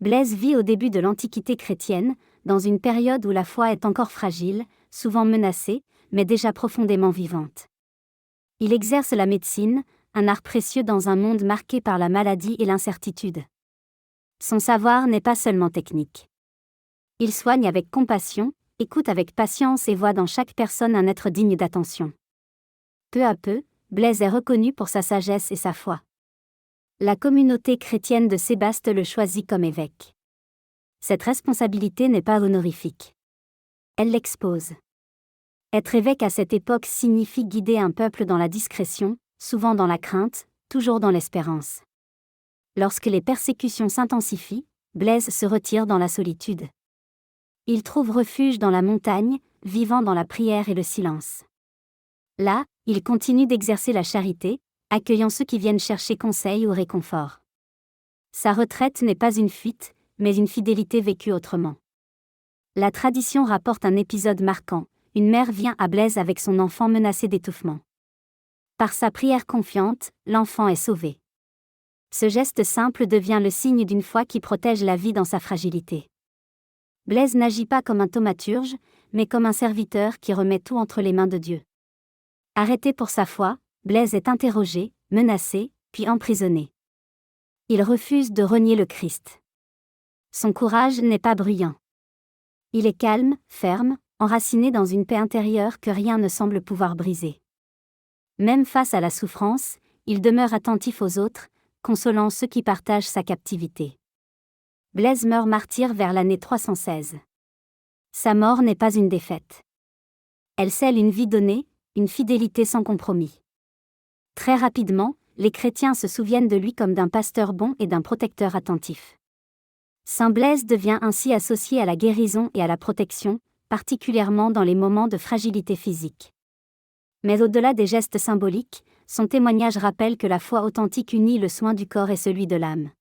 Blaise vit au début de l'Antiquité chrétienne, dans une période où la foi est encore fragile, souvent menacée, mais déjà profondément vivante. Il exerce la médecine, un art précieux dans un monde marqué par la maladie et l'incertitude. Son savoir n'est pas seulement technique. Il soigne avec compassion, écoute avec patience et voit dans chaque personne un être digne d'attention. Peu à peu, Blaise est reconnu pour sa sagesse et sa foi. La communauté chrétienne de Sébaste le choisit comme évêque. Cette responsabilité n'est pas honorifique. Elle l'expose. Être évêque à cette époque signifie guider un peuple dans la discrétion, souvent dans la crainte, toujours dans l'espérance. Lorsque les persécutions s'intensifient, Blaise se retire dans la solitude. Il trouve refuge dans la montagne, vivant dans la prière et le silence. Là, il continue d'exercer la charité, accueillant ceux qui viennent chercher conseil ou réconfort. Sa retraite n'est pas une fuite, mais une fidélité vécue autrement. La tradition rapporte un épisode marquant. Une mère vient à Blaise avec son enfant menacé d'étouffement. Par sa prière confiante, l'enfant est sauvé. Ce geste simple devient le signe d'une foi qui protège la vie dans sa fragilité. Blaise n'agit pas comme un thaumaturge, mais comme un serviteur qui remet tout entre les mains de Dieu. Arrêté pour sa foi, Blaise est interrogé, menacé, puis emprisonné. Il refuse de renier le Christ. Son courage n'est pas bruyant. Il est calme, ferme, enraciné dans une paix intérieure que rien ne semble pouvoir briser. Même face à la souffrance, il demeure attentif aux autres, consolant ceux qui partagent sa captivité. Blaise meurt martyr vers l'année 316. Sa mort n'est pas une défaite. Elle scelle une vie donnée, une fidélité sans compromis. Très rapidement, les chrétiens se souviennent de lui comme d'un pasteur bon et d'un protecteur attentif. Saint Blaise devient ainsi associé à la guérison et à la protection, particulièrement dans les moments de fragilité physique. Mais au-delà des gestes symboliques, son témoignage rappelle que la foi authentique unit le soin du corps et celui de l'âme.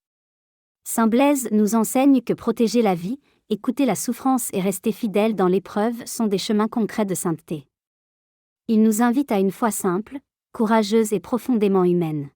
Saint Blaise nous enseigne que protéger la vie, écouter la souffrance et rester fidèle dans l'épreuve sont des chemins concrets de sainteté. Il nous invite à une foi simple, courageuse et profondément humaine.